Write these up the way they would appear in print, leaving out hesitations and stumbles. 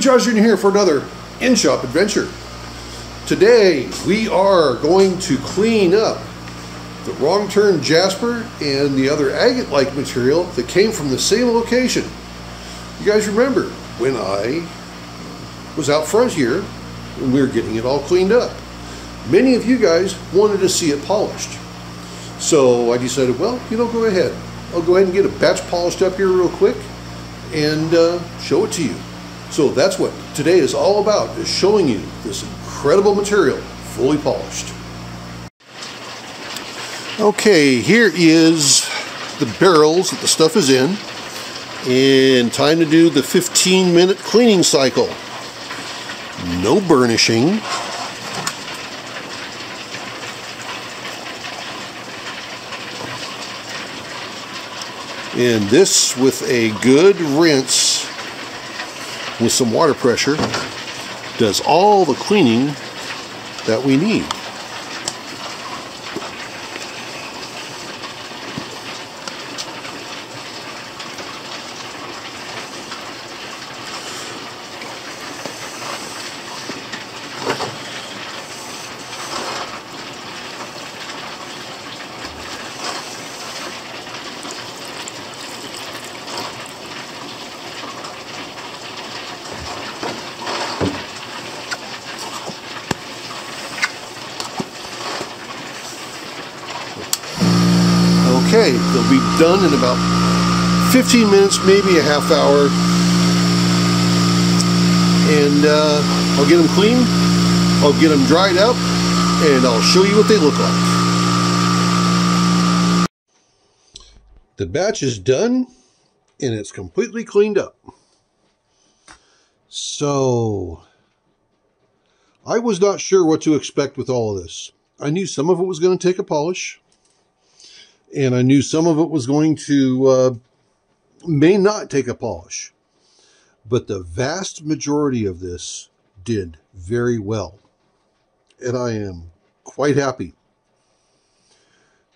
JawsJr here for another in-shop adventure. Today we are going to clean up the wrong turn Jasper and the other agate-like material that came from the same location. You guys remember when I was out front here and we were getting it all cleaned up. Many of you guys wanted to see it polished. So I decided, well, go ahead. I'll go ahead and get a batch polished up here real quick and show it to you. So that's what today is all about, is showing you this incredible material fully polished. Okay, here is the barrels that the stuff is in, and time to do the 15-minute cleaning cycle. No burnishing. And this with a good rinse with some water pressure does all the cleaning that we need. Okay, they'll be done in about 15 minutes, maybe a half hour. And I'll get them clean, I'll get them dried up, and I'll show you what they look like. The batch is done, and it's completely cleaned up. So, I was not sure what to expect with all of this. I knew some of it was going to take a polish. And I knew some of it was going to, may not take a polish. But the vast majority of this did very well. And I am quite happy.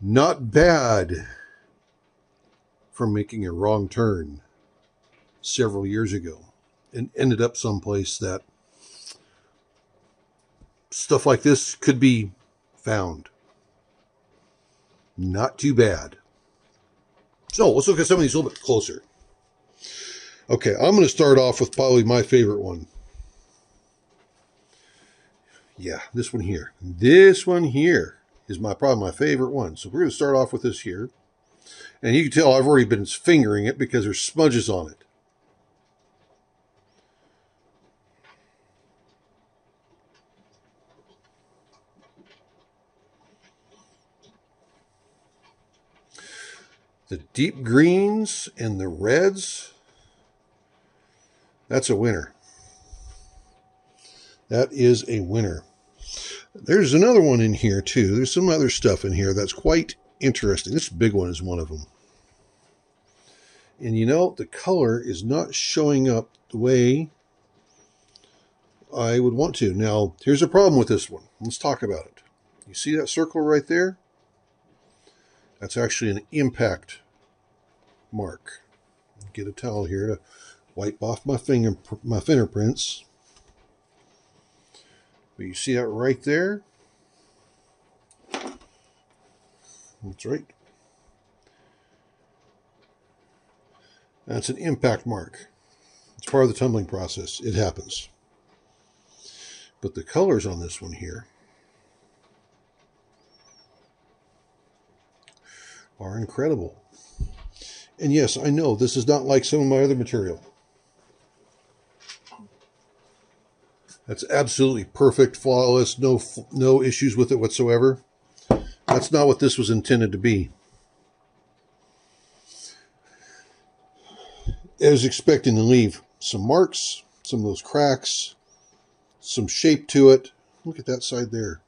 Not bad for making a wrong turn several years ago. And ended up someplace that stuff like this could be found. Not too bad. So let's look at some of these a little bit closer. Okay, I'm going to start off with probably my favorite one. Yeah, this one here. This one here is probably my favorite one. So we're going to start off with this here. And you can tell I've already been fingering it because there's smudges on it. The deep greens and the reds, that's a winner. That is a winner. There's another one in here too. There's some other stuff in here that's quite interesting. This big one is one of them. And the color is not showing up the way I would want to. Now, here's a problem with this one. Let's talk about it. You see that circle right there? That's actually an impact mark. Get a towel here to wipe off my fingerprints. But you see that right there? That's right. That's an impact mark. It's part of the tumbling process. It happens. But the colors on this one here are incredible. And yes, I know this is not like some of my other material. That's absolutely perfect, flawless, no issues with it whatsoever. That's not what this was intended to be. I was expecting to leave some marks, some of those cracks, some shape to it. Look at that side there.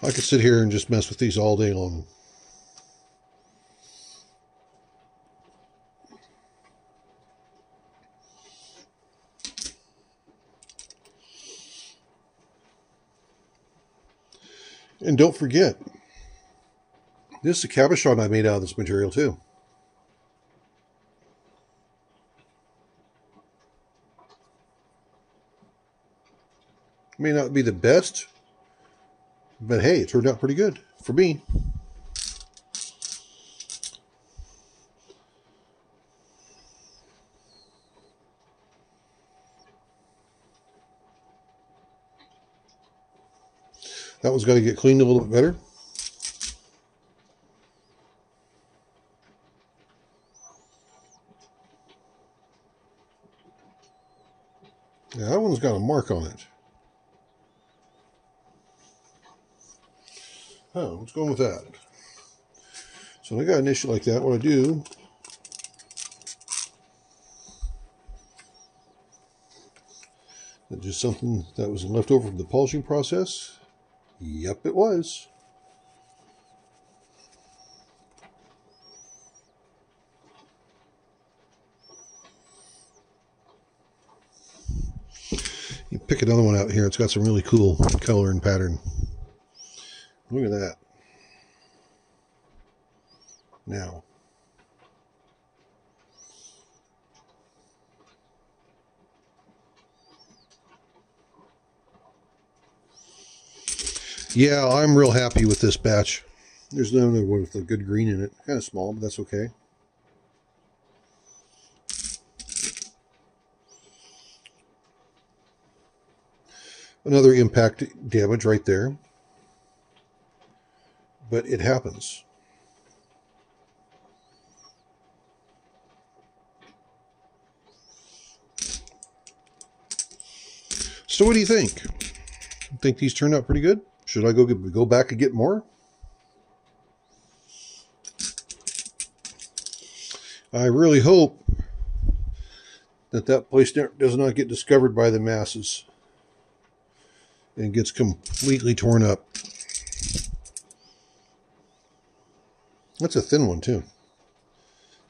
I could sit here and just mess with these all day long. And don't forget, this is a cabochon I made out of this material too. May not be the best, but hey, it turned out pretty good for me. That one's got to get cleaned a little bit better. Yeah, that one's got a mark on it. Oh, what's going with that? So when I got an issue like that, what I do, is just something that was left over from the polishing process. Yep, it was. You pick another one out here. It's got some really cool color and pattern. Look at that. Now. Yeah, I'm real happy with this batch. There's another one with a good green in it. Kind of small, but that's okay. Another impact damage right there. But it happens. So what do you think? Think these turned out pretty good? Should I go back and get more? I really hope that place does not get discovered by the masses and gets completely torn up. That's a thin one too.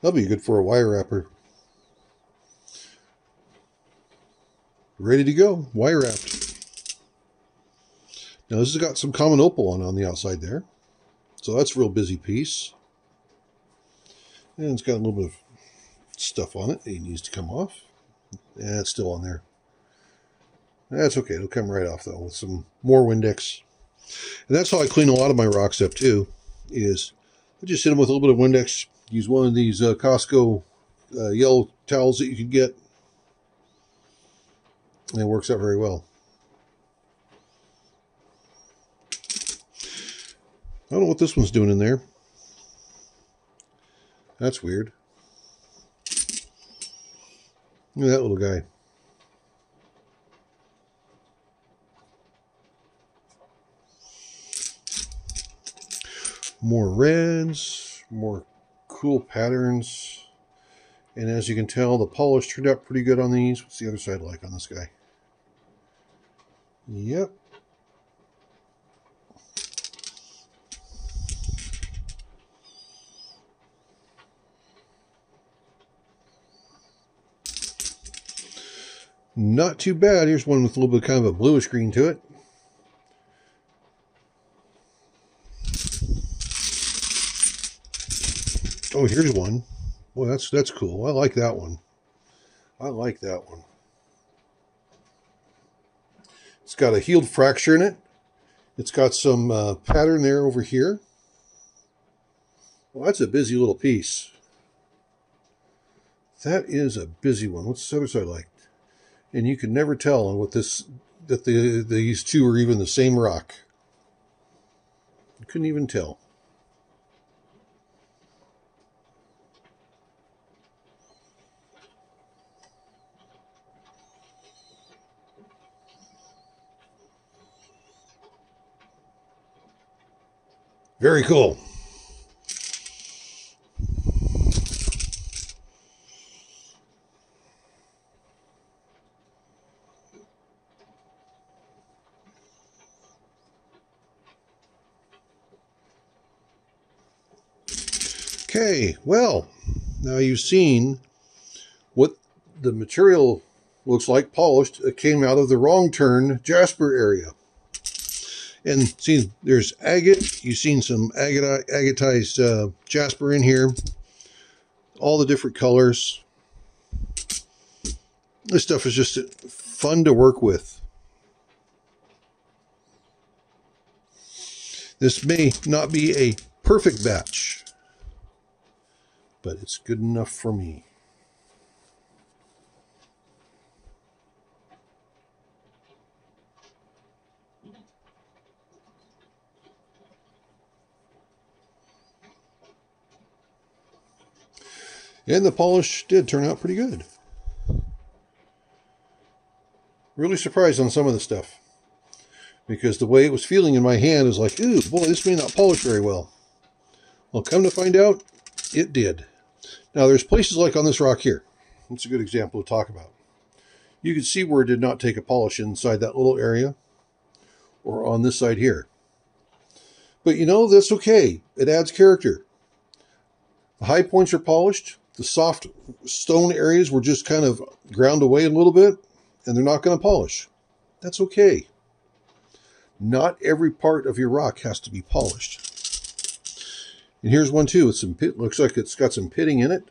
That'll be good for a wire wrapper. Ready to go, wire wrapped. Now this has got some common opal on the outside there. So that's a real busy piece. And it's got a little bit of stuff on it that needs to come off. And it's still on there. That's okay, it'll come right off though with some more Windex. And that's how I clean a lot of my rocks up too, is I just hit them with a little bit of Windex. Use one of these Costco yellow towels that you can get. And it works out very well. I don't know what this one's doing in there. That's weird. Look at that little guy. More reds, more cool patterns. And as you can tell, the polish turned out pretty good on these. What's the other side like on this guy? Yep. Not too bad. Here's one with a little bit kind of a bluish green to it. Oh, here's one. Boy, that's cool. I like that one. I like that one. It's got a healed fracture in it. It's got some pattern there over here. Well, that's a busy little piece. That is a busy one. What's the other side like? And you can never tell what these two are even the same rock. You couldn't even tell. Very cool. Okay, well, now you've seen what the material looks like polished. It came out of the wrong turn Jasper area. And see, there's agate. You've seen some agatized jasper in here. All the different colors. This stuff is just fun to work with. This may not be a perfect batch, but it's good enough for me. And the polish did turn out pretty good. Really surprised on some of the stuff, because the way it was feeling in my hand is like, ooh, boy, this may not polish very well. Well, come to find out, it did. Now, there's places like on this rock here. That's a good example to talk about. You can see where it did not take a polish inside that little area, or on this side here. But you know, that's okay. It adds character. The high points are polished. The soft stone areas were just kind of ground away a little bit, and they're not going to polish. That's okay. Not every part of your rock has to be polished. And here's one too with some pit. Looks like it's got some pitting in it.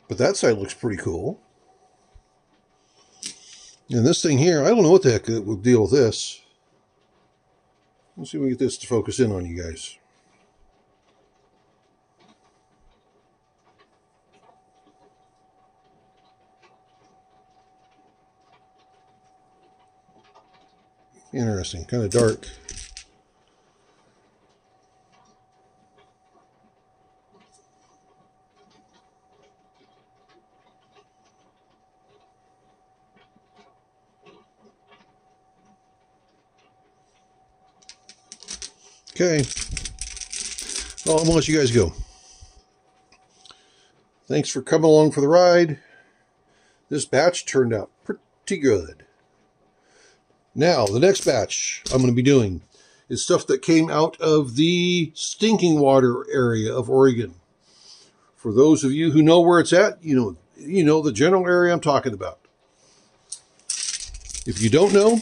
But that side looks pretty cool. And this thing here, I don't know what the heck will deal with this. Let's see if we can get this to focus in on you guys. Interesting, kind of dark. Okay. Well, I'm going to let you guys go. Thanks for coming along for the ride. This batch turned out pretty good. Now, the next batch I'm going to be doing is stuff that came out of the stinking water area of Oregon. For those of you who know where it's at, you know the general area I'm talking about. If you don't know,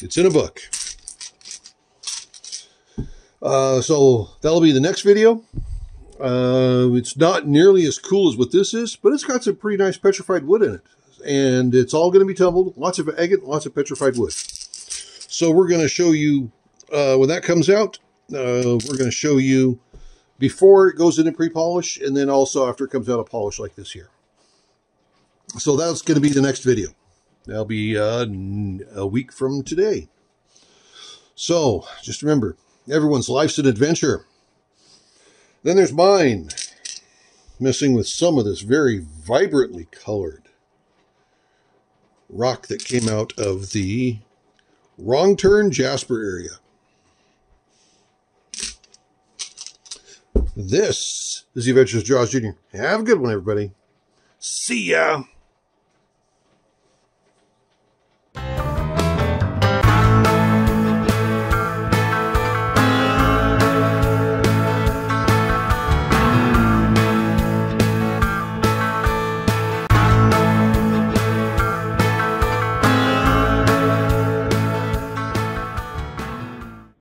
it's in a book. So that'll be the next video. It's not nearly as cool as what this is, but it's got some pretty nice petrified wood in it. And it's all going to be tumbled. Lots of agate, lots of petrified wood. So we're going to show you, when that comes out, we're going to show you before it goes into pre-polish, and then also after it comes out of polish like this here. So that's going to be the next video. That'll be a week from today. So just remember, everyone's life's an adventure. Then there's mine, messing with some of this very vibrantly colored rock that came out of the Wrong Turn Jasper area. This is the Adventures of Jaws Jr. Have a good one, everybody. See ya!